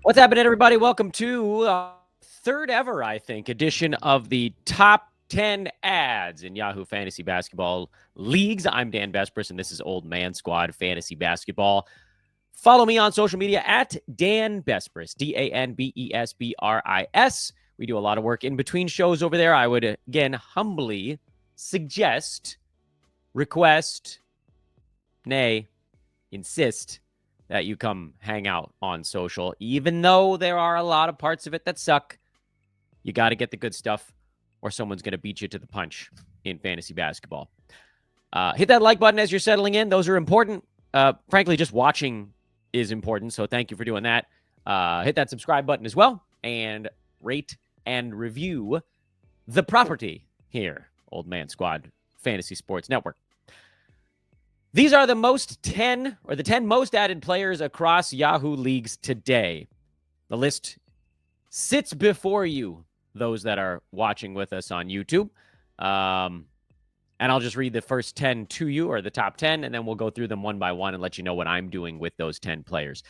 What's happening, everybody? Welcome to third ever, I think, edition of the Top 10 Ads in Yahoo Fantasy Basketball Leagues. I'm Dan Besbris, and this is Old Man Squad Fantasy Basketball. Follow me on social media at Dan Besbris, DanBesbris. We do a lot of work in between shows over there. I would, again, humbly suggest, request, insist that you come hang out on social. Even though there are a lot of parts of it that suck, you got to get the good stuff or someone's going to beat you to the punch in fantasy basketball. Hit that like button as you're settling in. Those are important. Frankly, just watching is important, so thank you for doing that. Hit that subscribe button as well, and rate and review the property here, Old Man Squad Fantasy Sports Network. These are the 10 most added players across Yahoo Leagues today. The list sits before you, those that are watching with us on YouTube. And I'll just read the first 10 to you, or the top 10, and then we'll go through them one by one and let you know what I'm doing with those 10 players.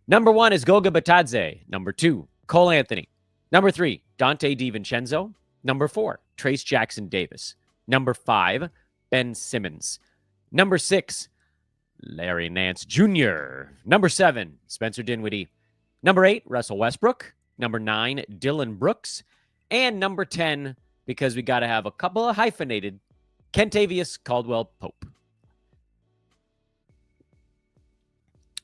Number 1 is Goga Bitadze. Number 2, Cole Anthony. Number 3, Donte DiVincenzo. Number 4, Trace Jackson Davis. Number 5, Ben Simmons. Number 6, Larry Nance Jr. Number 7, Spencer Dinwiddie. Number 8, Russell Westbrook. Number 9, Dillon Brooks. And number 10, because we got to have a couple of hyphenated, Kentavious Caldwell-Pope.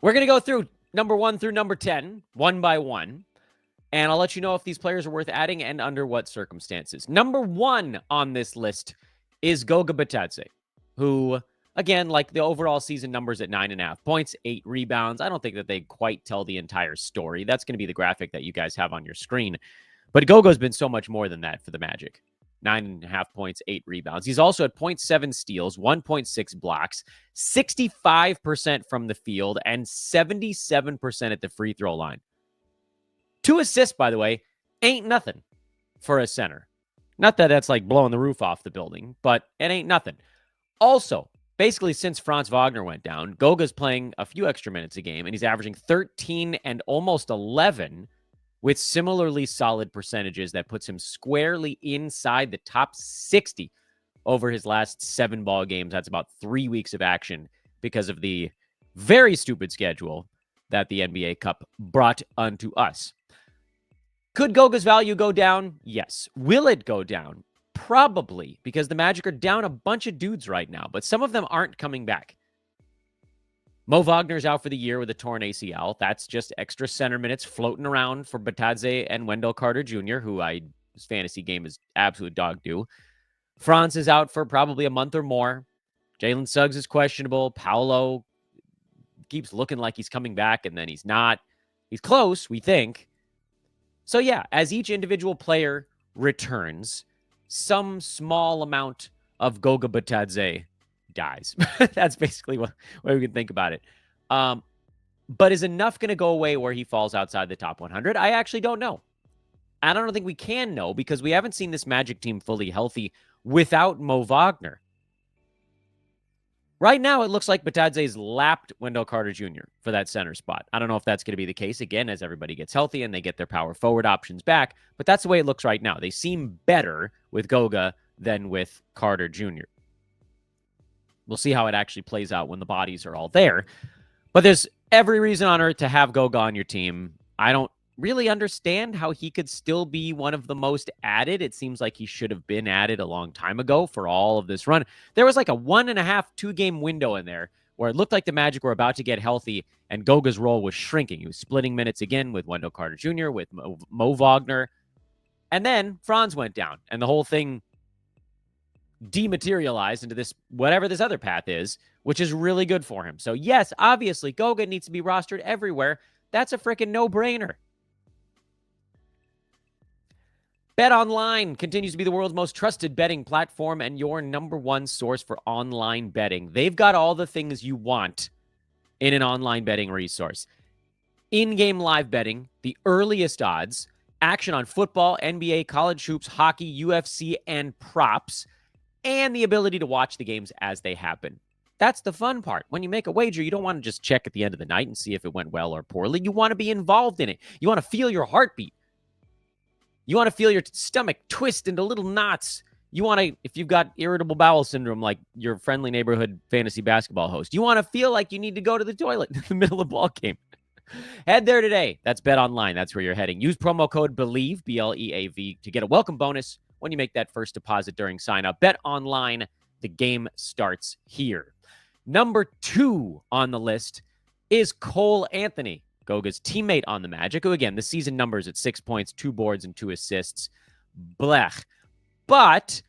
We're going to go through number 1 through number 10, one by one. And I'll let you know if these players are worth adding and under what circumstances. Number 1 on this list is Goga Bitadze, who, again, like the overall season numbers at 9.5 points, 8 rebounds. I don't think that they quite tell the entire story. That's going to be the graphic that you guys have on your screen. But Goga's been so much more than that for the Magic. 9.5 points, 8 rebounds. He's also at 0.7 steals, 1.6 blocks, 65% from the field, and 77% at the free throw line. 2 assists, by the way, ain't nothing for a center. Not that that's like blowing the roof off the building, but it ain't nothing. Also, basically, since Franz Wagner went down, Goga's playing a few extra minutes a game, and he's averaging 13 and almost 11 with similarly solid percentages that puts him squarely inside the top 60 over his last 7 ball games. That's about 3 weeks of action because of the very stupid schedule that the NBA Cup brought unto us. Could Goga's value go down? Yes. Will it go down? Probably, because the Magic are down a bunch of dudes right now, but some of them aren't coming back. Mo Wagner's out for the year with a torn ACL. That's just extra center minutes floating around for Bitadze and Wendell Carter Jr., who his fantasy game is absolute dog do. Franz is out for probably a month or more. Jalen Suggs is questionable. Paolo keeps looking like he's coming back, and then he's not. He's close, we think. So yeah, as each individual player returns, some small amount of Goga Bitadze dies. That's basically what we can think about it. But is enough going to go away where he falls outside the top 100? I actually don't know. I don't think we can know because we haven't seen this Magic team fully healthy without Mo Wagner. Right now, it looks like Bitadze's lapped Wendell Carter Jr. for that center spot. I don't know if that's going to be the case again as everybody gets healthy and they get their power forward options back, but that's the way it looks right now. They seem better with Goga than with Carter Jr. We'll see how it actually plays out when the bodies are all there. But there's every reason on earth to have Goga on your team. I don't really understand how he could still be one of the most added. It seems like he should have been added a long time ago for all of this run. There was like a 1.5, 2-game window in there where it looked like the Magic were about to get healthy and Goga's role was shrinking. He was splitting minutes again with Wendell Carter Jr., with Mo Wagner. And then Franz went down and the whole thing dematerialized into this, whatever this other path is, which is really good for him. So yes, obviously Goga needs to be rostered everywhere. That's a freaking no-brainer. BetOnline continues to be the world's most trusted betting platform and your number one source for online betting. They've got all the things you want in an online betting resource. In-game live betting, the earliest odds, action on football, NBA, college hoops, hockey, UFC, and props, and the ability to watch the games as they happen. That's the fun part. When you make a wager, you don't want to just check at the end of the night and see if it went well or poorly. You want to be involved in it. You want to feel your heartbeat. You want to feel your stomach twist into little knots. You want to, if you've got irritable bowel syndrome like your friendly neighborhood fantasy basketball host, you want to feel like you need to go to the toilet in the middle of the ball game. Head there today. That's Bet Online. That's where you're heading. Use promo code BELIEVE, BLEAV, to get a welcome bonus when you make that first deposit during sign up. Bet Online. The game starts here. Number 2 on the list is Cole Anthony, Goga's teammate on the Magic, who, again, the season numbers at 6 points, 2 boards, and 2 assists. Blech. But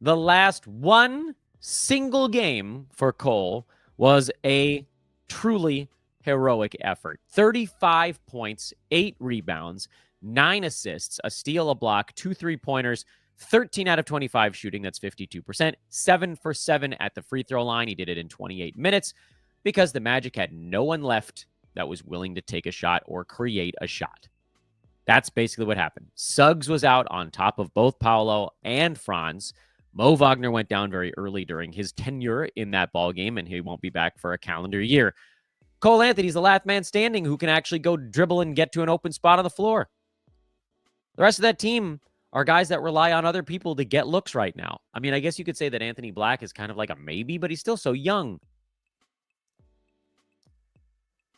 the last one single game for Cole was a truly heroic effort. 35 points, 8 rebounds, 9 assists, a steal, a block, 2 3-pointers, 13 out of 25 shooting. That's 52%. 7 for 7 at the free throw line. He did it in 28 minutes because the Magic had no one left that was willing to take a shot or create a shot. That's basically what happened. Suggs was out on top of both Paolo and Franz. Mo Wagner went down very early during his tenure in that ball game, and he won't be back for a calendar year. Cole Anthony's the last man standing who can actually go dribble and get to an open spot on the floor. The rest of that team are guys that rely on other people to get looks right now. I mean, I guess you could say that Anthony Black is kind of like a maybe, but he's still so young.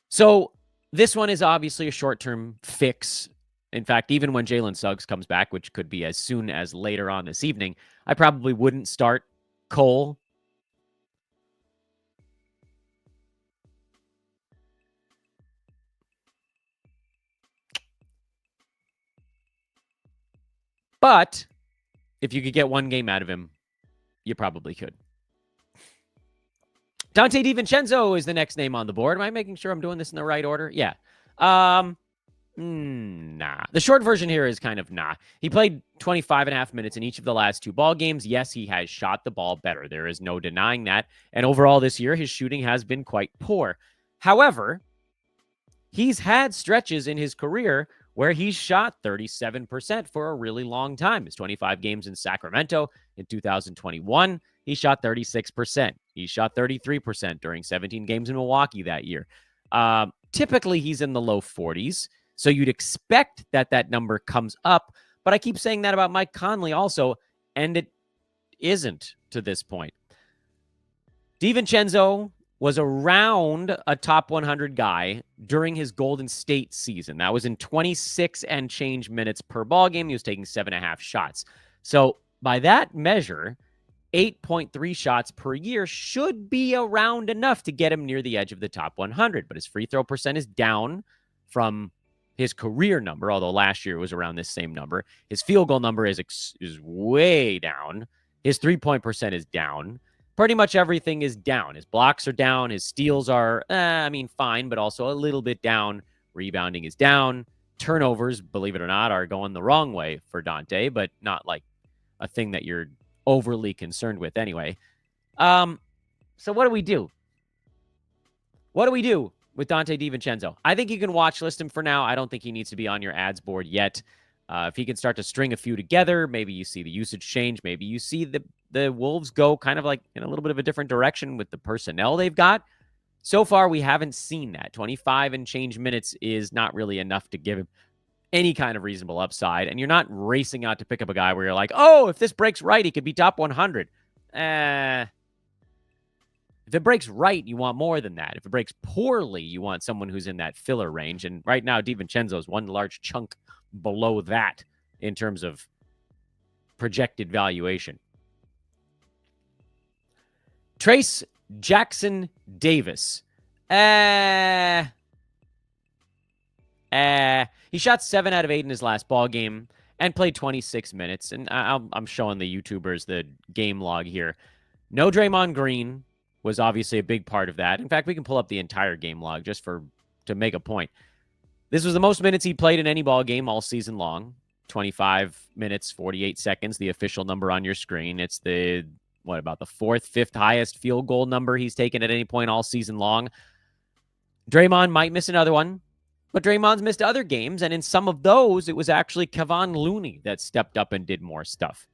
So this one is obviously a short-term fix. In fact, even when Jalen Suggs comes back, which could be as soon as later on this evening, I probably wouldn't start Cole. But if you could get one game out of him, you probably could. Donte DiVincenzo is the next name on the board. Am I making sure I'm doing this in the right order? Yeah. Nah. The short version here is kind of nah. He played 25 and a half minutes in each of the last 2 ball games. Yes, he has shot the ball better. There is no denying that. And overall this year, his shooting has been quite poor. However, he's had stretches in his career where he's shot 37% for a really long time. His 25 games in Sacramento in 2021, he shot 36%. He shot 33% during 17 games in Milwaukee that year. Typically, he's in the low 40s, so you'd expect that that number comes up. But I keep saying that about Mike Conley also, and it isn't to this point. DiVincenzo was around a top 100 guy during his Golden State season. That was in 26 and change minutes per ball game. He was taking 7.5 shots. So by that measure, 8.3 shots per year should be around enough to get him near the edge of the top 100. But his free throw percent is down from his career number, although last year it was around this same number. His field goal number is way down. His three-point percent is down. Pretty much everything is down. His blocks are down. His steals are, fine, but also a little bit down. Rebounding is down. Turnovers, believe it or not, are going the wrong way for Donte, but not like a thing that you're overly concerned with anyway. So what do we do? What do we do with Donte DiVincenzo? I think you can watch list him for now. I don't think he needs to be on your ads board yet. If he can start to string a few together, maybe you see the usage change. Maybe you see the Wolves go kind of like in a little bit of a different direction with the personnel they've got. So far, we haven't seen that. 25 and change minutes is not really enough to give him any kind of reasonable upside. And you're not racing out to pick up a guy where you're like, oh, if this breaks right, he could be top 100. If it breaks right, you want more than that. If it breaks poorly, you want someone who's in that filler range. And right now, DiVincenzo is one large chunk below that in terms of projected valuation. Trace Jackson Davis. He shot 7 out of 8 in his last ball game and played 26 minutes. And I'm showing the YouTubers the game log here. No Draymond Green was obviously a big part of that. In fact, we can pull up the entire game log just to make a point. This was the most minutes he played in any ball game all season long. 25 minutes, 48 seconds, the official number on your screen. It's the 4th, 5th highest field goal number he's taken at any point all season long. Draymond might miss another one, but Draymond's missed other games, and in some of those, it was actually Kevon Looney that stepped up and did more stuff.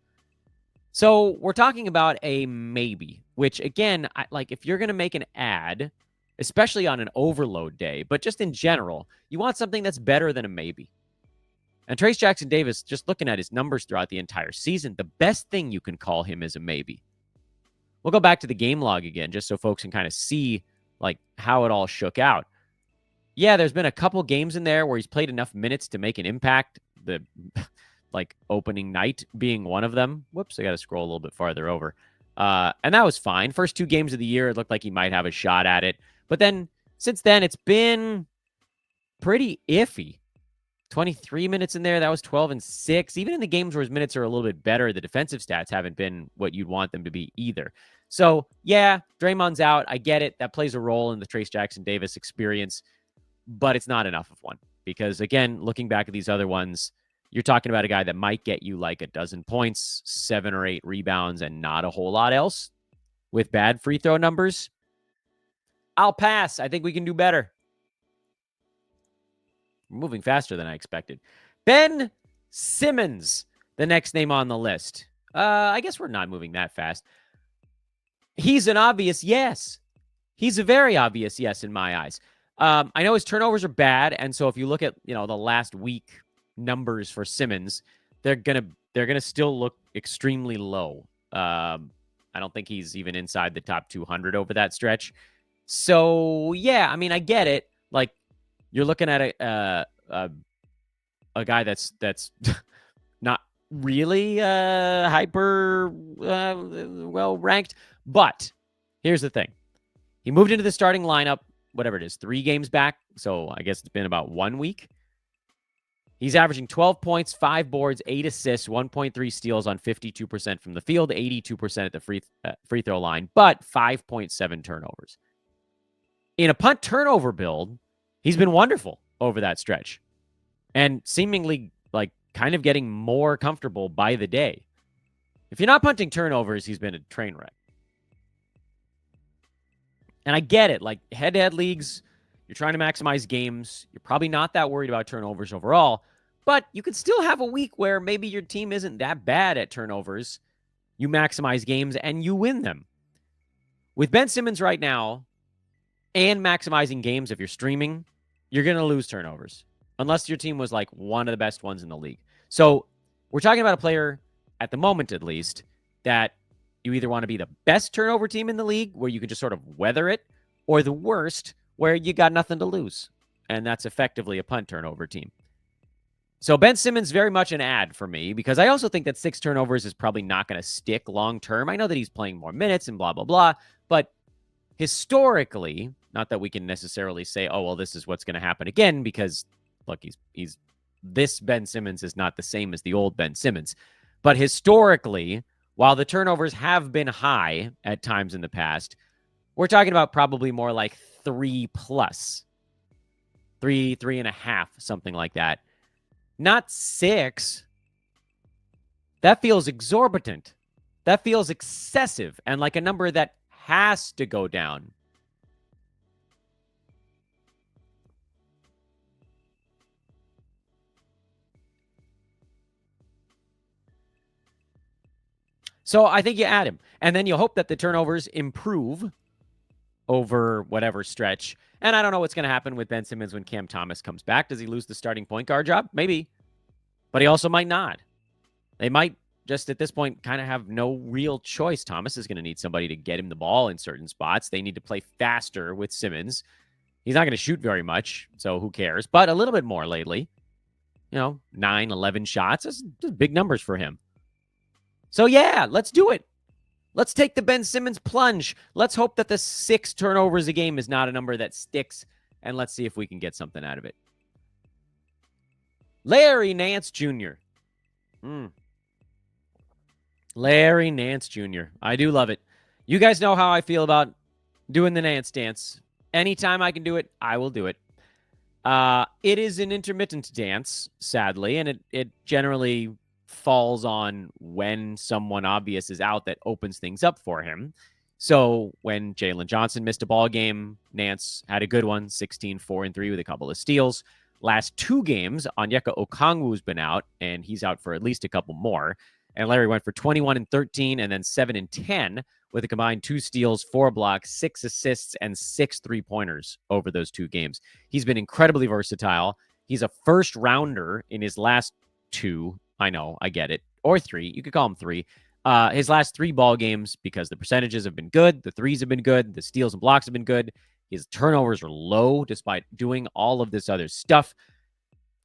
So we're talking about a maybe, which again, like if you're going to make an ad, especially on an overload day, but just in general, you want something that's better than a maybe. And Trayce Jackson-Davis, just looking at his numbers throughout the entire season, the best thing you can call him is a maybe. We'll go back to the game log again, just so folks can kind of see like how it all shook out. Yeah, there's been a couple games in there where he's played enough minutes to make an impact. The like opening night being one of them. Whoops, I got to scroll a little bit farther over. And that was fine. First 2 games of the year, it looked like he might have a shot at it. But then since then, it's been pretty iffy. 23 minutes in there. That was 12 and 6. Even in the games where his minutes are a little bit better, the defensive stats haven't been what you'd want them to be either. So, yeah, Draymond's out. I get it. That plays a role in the Trayce Jackson-Davis experience, but it's not enough of one. Because, again, looking back at these other ones, you're talking about a guy that might get you like a dozen points, 7 or 8 rebounds, and not a whole lot else with bad free throw numbers. I'll pass. I think we can do better. We're moving faster than I expected. Ben Simmons, the next name on the list. I guess we're not moving that fast. He's an obvious yes. He's a very obvious yes in my eyes. I know his turnovers are bad, and so if you look at the last week numbers for Simmons, they're gonna still look extremely low. I don't think he's even inside the top 200 over that stretch. So yeah, I mean, I get it. Like you're looking at a guy that's not really hyper well ranked, but here's the thing: he moved into the starting lineup, whatever it is, 3 games back. So I guess it's been about 1 week. He's averaging 12 points, 5 boards, 8 assists, 1.3 steals on 52% from the field, 82% at the free throw line, but 5.7 turnovers. In a punt turnover build, he's been wonderful over that stretch and seemingly like kind of getting more comfortable by the day. If you're not punting turnovers, he's been a train wreck. And I get it. Like head-to-head leagues, you're trying to maximize games. You're probably not that worried about turnovers overall, but you could still have a week where maybe your team isn't that bad at turnovers. You maximize games and you win them. With Ben Simmons right now and maximizing games, if you're streaming, you're going to lose turnovers unless your team was like one of the best ones in the league. So we're talking about a player at the moment, at least, that you either want to be the best turnover team in the league where you can just sort of weather it, or the worst where you got nothing to lose. And that's effectively a punt turnover team. So Ben Simmons, very much an ad for me, because I also think that 6 turnovers is probably not going to stick long term. I know that he's playing more minutes and blah, blah, blah. But historically, not that we can necessarily say, oh, well, this is what's going to happen again, because look, he's this Ben Simmons is not the same as the old Ben Simmons. But historically, while the turnovers have been high at times in the past, we're talking about probably more like 3+, 3.5, something like that. Not 6. That feels exorbitant. That feels excessive and like a number that has to go down. So I think you add him, and then you hope that the turnovers improve over whatever stretch. And I don't know what's going to happen with Ben Simmons when Cam Thomas comes back. Does he lose the starting point guard job? Maybe. But he also might not. They might just at this point kind of have no real choice. Thomas is going to need somebody to get him the ball in certain spots. They need to play faster with Simmons. He's not going to shoot very much, so who cares? But a little bit more lately. 9, 11 shots. That's big numbers for him. So yeah, let's do it. Let's take the Ben Simmons plunge. Let's hope that the 6 turnovers a game is not a number that sticks, and let's see if we can get something out of it. Larry Nance Jr. Larry Nance Jr. I do love it. You guys know how I feel about doing the Nance dance. Anytime I can do it, I will do it. It is an intermittent dance, sadly, and it generally falls on when someone obvious is out that opens things up for him. So when Jalen Johnson missed a ball game, Nance had a good one, 16, 4, and 3 with a couple of steals. Last 2 games, Onyeka Okongwu's been out, and he's out for at least a couple more. And Larry went for 21 and 13 and then 7 and 10 with a combined 2 steals, 4 blocks, 6 assists, and 6 3-pointers over those 2 games. He's been incredibly versatile. He's a first rounder in his last 2. I know, I get it. Or 3. You could call him 3. His last 3 ball games, because the percentages have been good, the threes have been good, the steals and blocks have been good. His turnovers are low despite doing all of this other stuff.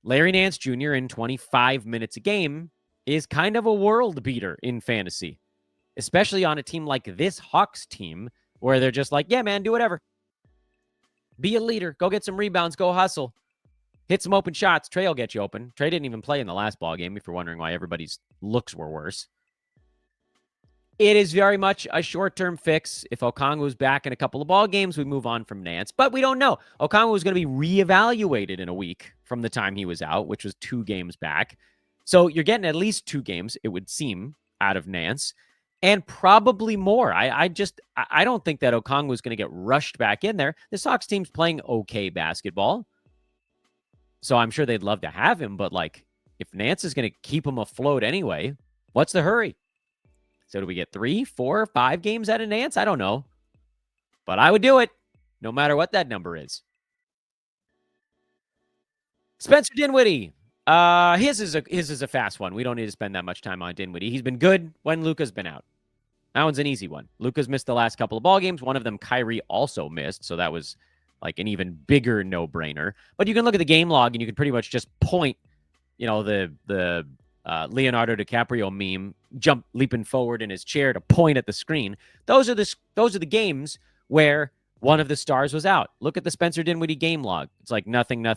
Larry Nance Jr. in 25 minutes a game is kind of a world beater in fantasy, especially on a team like this Hawks team where they're just like, yeah, man, do whatever. Be a leader. Go get some rebounds. Go hustle. Hit some open shots. Trey will get you open. Trey didn't even play in the last ball game if you're wondering why everybody's looks were worse. It is very much a short-term fix. If Okongwu's back in a couple of ball games, we move on from Nance. But we don't know. Okongwu is going to be reevaluated in a week from the time he was out, which was 2 games back. So you're getting at least 2 games, it would seem, out of Nance, and probably more. I don't think that Okongwu is going to get rushed back in there. The Sox team's playing okay basketball, so I'm sure they'd love to have him. But like, if Nance is going to keep him afloat anyway, what's the hurry? So do we get 3, 4, 5 games out of Nance? I don't know. But I would do it, no matter what that number is. Spencer Dinwiddie. His is a fast one. We don't need to spend that much time on Dinwiddie. He's been good when Luka's been out. That one's an easy one. Luka's missed the last couple of ball games. One of them Kyrie also missed, so that was like an even bigger no-brainer. But you can look at the game log and you can pretty much just point, the Leonardo DiCaprio meme, jump leaping forward in his chair to point at the screen. Those are the games where one of the stars was out. Look at the Spencer Dinwiddie game log. It's like nothing, then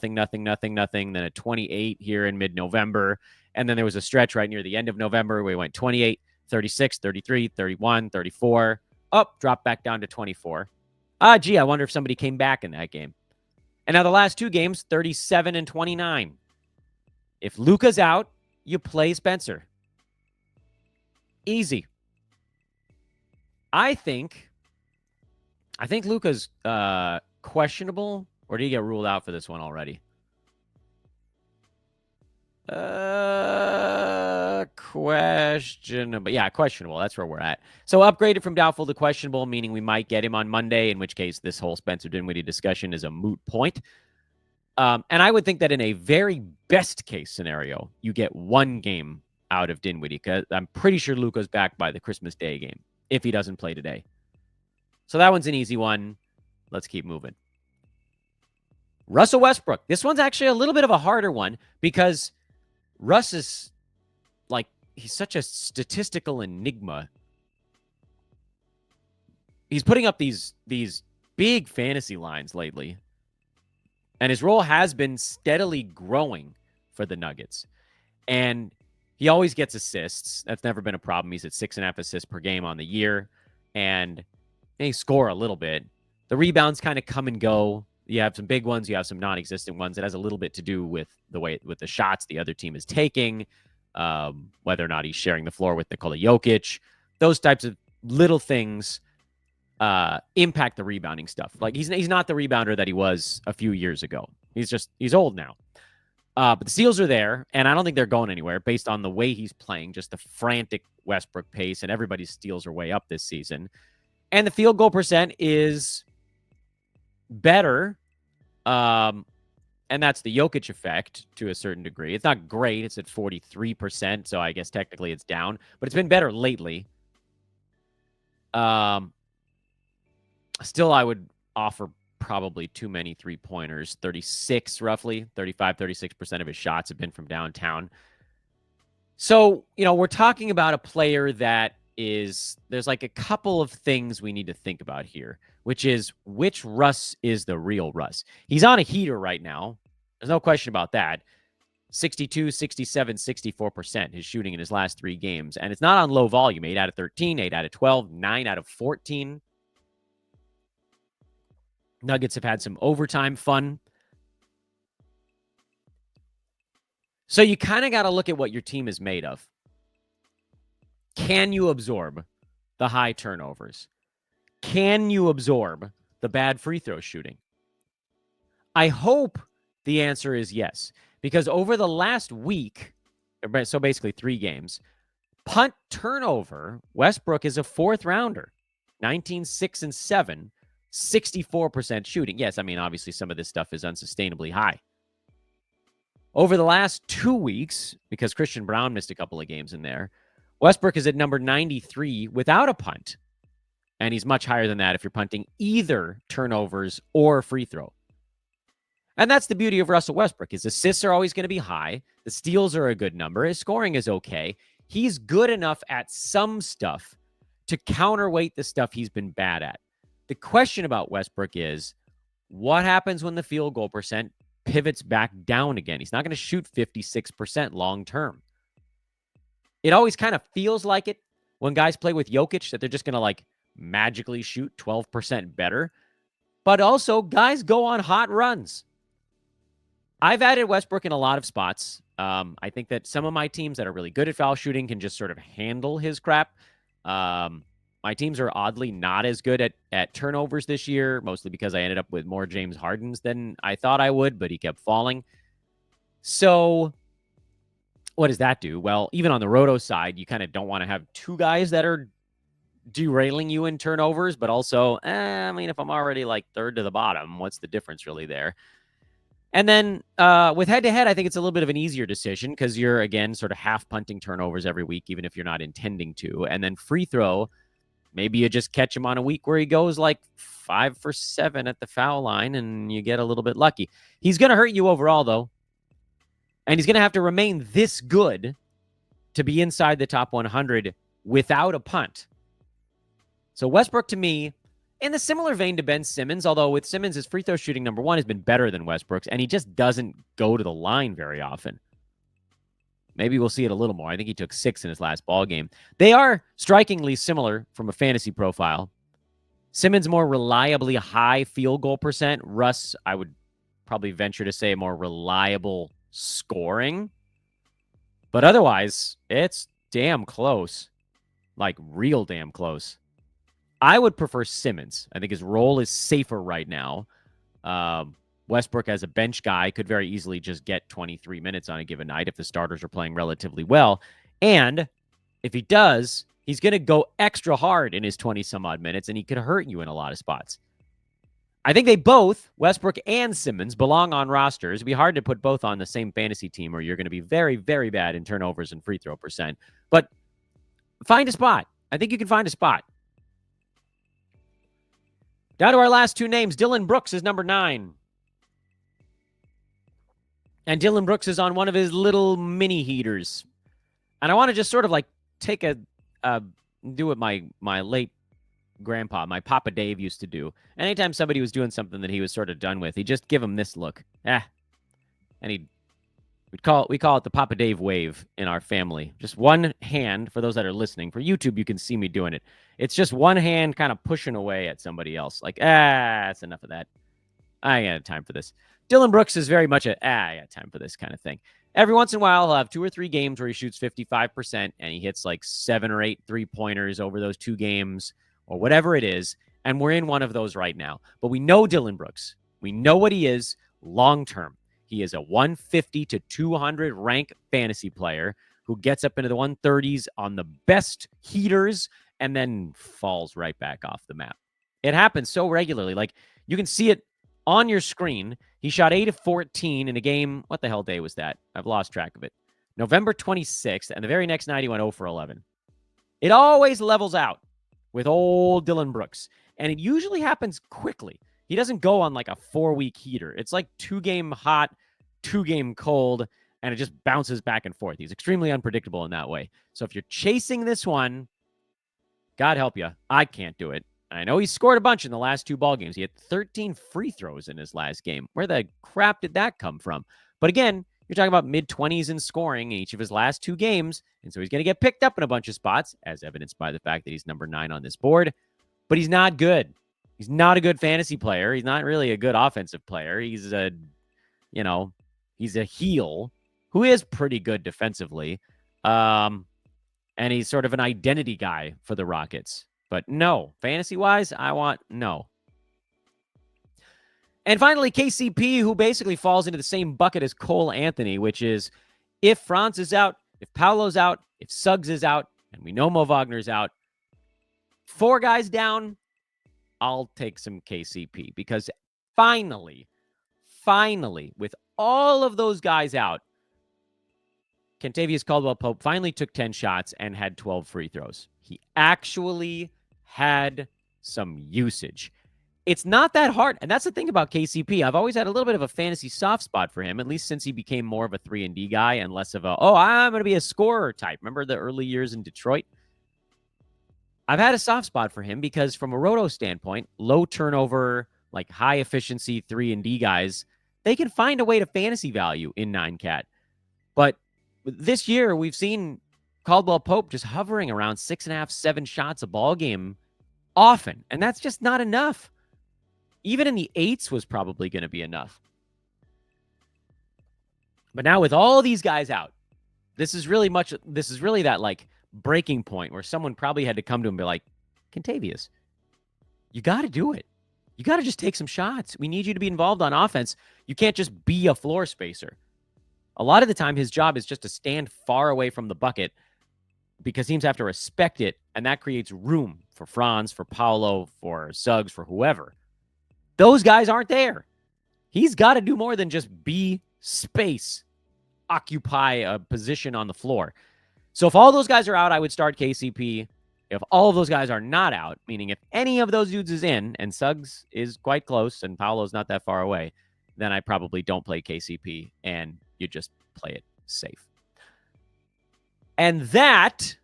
a 28 here in mid-November. And then there was a stretch right near the end of November where we went 28, 36, 33, 31, 34. Dropped back down to 24. I wonder if somebody came back in that game. And now the last 2 games, 37 and 29. If Luka's out, you play Spencer. Easy. I think Luka's questionable, or did he get ruled out for this one already? Questionable. Yeah, questionable. That's where we're at. So upgraded from doubtful to questionable, meaning we might get him on Monday, in which case this whole Spencer Dinwiddie discussion is a moot point. And I would think that in a very best case scenario, you get 1 game out of Dinwiddie, because I'm pretty sure Luka's back by the Christmas Day game if he doesn't play today. So that one's an easy one. Let's keep moving. Russell Westbrook. This one's actually a little bit of a harder one because Russ is like, he's such a statistical enigma. He's putting up these big fantasy lines lately. And his role has been steadily growing for the Nuggets. And he always gets assists. That's never been a problem. He's at 6.5 assists per game on the year. And they score a little bit. The rebounds kind of come and go. You have some big ones. You have some non-existent ones. It has a little bit to do with the shots the other team is taking, whether or not he's sharing the floor with Nikola Jokic. Those types of little things impact the rebounding stuff. Like he's not the rebounder that he was a few years ago. He's old now. But the steals are there, and I don't think they're going anywhere based on the way he's playing, just the frantic Westbrook pace, and everybody's steals are way up this season. And the field goal percent is better, and that's the Jokic effect to a certain degree. It's not great. It's at 43%, so I guess technically it's down, but it's been better lately. Still, I would offer probably too many 3-pointers. 36, roughly. 36% of his shots have been from downtown. So, we're talking about a player that there's like a couple of things we need to think about here, which is which Russ is the real Russ. He's on a heater right now. There's no question about that. 62, 67, 64% his shooting in his last 3 games. And it's not on low volume. 8 out of 13, 8 out of 12, 9 out of 14. Nuggets have had some overtime fun. So you kind of got to look at what your team is made of. Can you absorb the high turnovers? Can you absorb the bad free throw shooting? I hope the answer is yes, because over the last week, so basically 3 games, Punt turnover, Westbrook is a fourth rounder, 19, 6, and 7, 64% shooting. Yes, I mean, obviously some of this stuff is unsustainably high. Over the last 2 weeks, because Christian Brown missed a couple of games in there, Westbrook is at number 93 without a punt. And he's much higher than that if you're punting either turnovers or free throw. And that's the beauty of Russell Westbrook. His assists are always going to be high. The steals are a good number. His scoring is okay. He's good enough at some stuff to counterweight the stuff he's been bad at. The question about Westbrook is, what happens when the field goal percent pivots back down again? He's not going to shoot 56% long term. It always kind of feels like it when guys play with Jokic, that they're just going to like magically shoot 12% better. But also, guys go on hot runs. I've added Westbrook in a lot of spots. I think that some of my teams that are really good at foul shooting can just sort of handle his crap. My teams are oddly not as good at turnovers this year, mostly because I ended up with more James Hardens than I thought I would, but he kept falling. So what does that do? Well, even on the roto side, you kind of don't want to have two guys that are derailing you in turnovers, but also, I mean, if I'm already like third to the bottom, what's the difference really there? And then with head-to-head, I think it's a little bit of an easier decision because you're, again, sort of half punting turnovers every week, even if you're not intending to. And then free throw, maybe you just catch him on a week where he goes like 5 for 7 at the foul line and you get a little bit lucky. He's going to hurt you overall, though. And he's going to have to remain this good to be inside the top 100 without a punt. So Westbrook, to me, in the similar vein to Ben Simmons, although with Simmons, his free throw shooting, number one, has been better than Westbrook's, and he just doesn't go to the line very often. Maybe we'll see it a little more. I think he took 6 in his last ball game. They are strikingly similar from a fantasy profile. Simmons more reliably high field goal percent. Russ, I would probably venture to say more reliable scoring. But otherwise, it's damn close. Like real damn close. I would prefer Simmons. I think his role is safer right now. Westbrook, as a bench guy, could very easily just get 23 minutes on a given night if the starters are playing relatively well. And if he does, he's going to go extra hard in his 20-some-odd minutes, and he could hurt you in a lot of spots. I think they both, Westbrook and Simmons, belong on rosters. It'd be hard to put both on the same fantasy team, or you're going to be very, very bad in turnovers and free throw percent. But find a spot. I think you can find a spot. Down to our last two names. Dillon Brooks is number 9. And Dillon Brooks is on one of his little mini heaters. And I want to just sort of like take do what my late grandpa, my Papa Dave, used to do. Anytime somebody was doing something that he was sort of done with, he'd just give him this look. And we call it the Papa Dave wave in our family. Just one hand, for those that are listening. For YouTube, you can see me doing it. It's just one hand kind of pushing away at somebody else. Like, that's enough of that. I ain't got time for this. Dillon Brooks is very much I got time for this kind of thing. Every once in a while, he'll have 2 or 3 games where he shoots 55% and he hits like 7 or 8 3-pointers over those 2 games or whatever it is. And we're in one of those right now. But we know Dillon Brooks. We know what he is long-term. He is a 150 to 200 rank fantasy player who gets up into the 130s on the best heaters and then falls right back off the map. It happens so regularly. Like, you can see it on your screen. He shot 8 of 14 in a game. What the hell day was that? I've lost track of it. November 26th, and the very next night he went 0 for 11. It always levels out with old Dillon Brooks, and it usually happens quickly. He doesn't go on like a 4-week heater. It's like 2-game hot, 2-game cold, and it just bounces back and forth. He's extremely unpredictable in that way. So if you're chasing this one, God help you. I can't do it. I know he scored a bunch in the last 2 ball games. He had 13 free throws in his last game. Where the crap did that come from? But again, you're talking about mid-20s in scoring in each of his last 2 games. And so he's going to get picked up in a bunch of spots, as evidenced by the fact that he's number 9 on this board. But he's not good. He's not a good fantasy player. He's not really a good offensive player. He's he's a heel who is pretty good defensively. And he's sort of an identity guy for the Rockets. But no, fantasy-wise, I want no. And finally, KCP, who basically falls into the same bucket as Cole Anthony, which is if Franz is out, if Paolo's out, if Suggs is out, and we know Mo Wagner's out. 4 guys down, I'll take some KCP because finally, with all of those guys out, Kentavious Caldwell-Pope finally took 10 shots and had 12 free throws. He actually had some usage. It's not that hard. And that's the thing about KCP. I've always had a little bit of a fantasy soft spot for him, at least since he became more of a 3-and-D guy and less of a, I'm going to be a scorer type. Remember the early years in Detroit? I've had a soft spot for him because from a roto standpoint, low turnover, like high efficiency 3-and-D guys, they can find a way to fantasy value in 9-cat. But this year, we've seen Caldwell-Pope just hovering around 6.5, 7 shots a ball game often. And that's just not enough. Even in the 8s was probably going to be enough. But now with all these guys out, this is really that like breaking point where someone probably had to come to him and be like, Kentavious, you got to do it. You got to just take some shots. We need you to be involved on offense. You can't just be a floor spacer. A lot of the time, his job is just to stand far away from the bucket because teams have to respect it, and that creates room for Franz, for Paolo, for Suggs, for whoever. Those guys aren't there. He's got to do more than just be space, occupy a position on the floor. So if all those guys are out, I would start KCP. If all of those guys are not out, meaning if any of those dudes is in, and Suggs is quite close and Paolo's not that far away, then I probably don't play KCP, and you just play it safe. And that,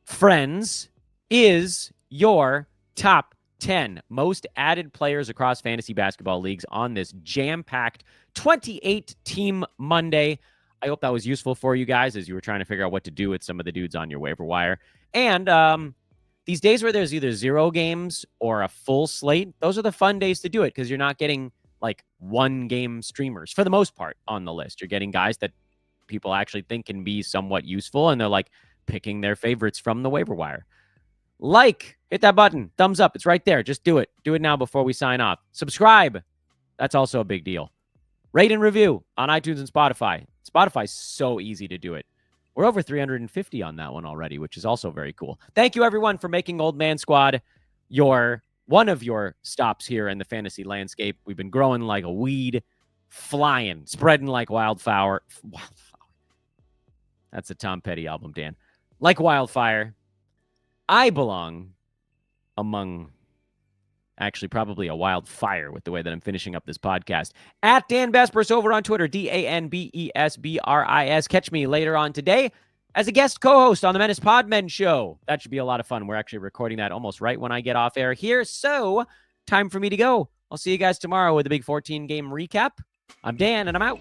friends, is your top 10 most added players across fantasy basketball leagues on this jam-packed 28-team Monday. I hope that was useful for you guys as you were trying to figure out what to do with some of the dudes on your waiver wire. And these days where there's either 0 games or a full slate, those are the fun days to do it because you're not getting like 1-game streamers for the most part on the list. You're getting guys that people actually think can be somewhat useful, and they're like picking their favorites from the waiver wire. Hit that button, thumbs up. It's right there. Just do it. Do it now before we sign off. Subscribe. That's also a big deal. Rate and review on iTunes and Spotify. Spotify's so easy to do it. We're over 350 on that one already, which is also very cool. Thank you, everyone, for making Old Man Squad one of your stops here in the fantasy landscape. We've been growing like a weed, flying, spreading like wildfire. That's a Tom Petty album, Dan. Like wildfire. I belong among actually probably a wildfire with the way that I'm finishing up this podcast. At Dan Besbris over on Twitter, DanBesbris. Catch me later on today as a guest co-host on the Menace Podmen show. That should be a lot of fun. We're actually recording that almost right when I get off air here. So time for me to go. I'll see you guys tomorrow with a big 14-game recap. I'm Dan, and I'm out.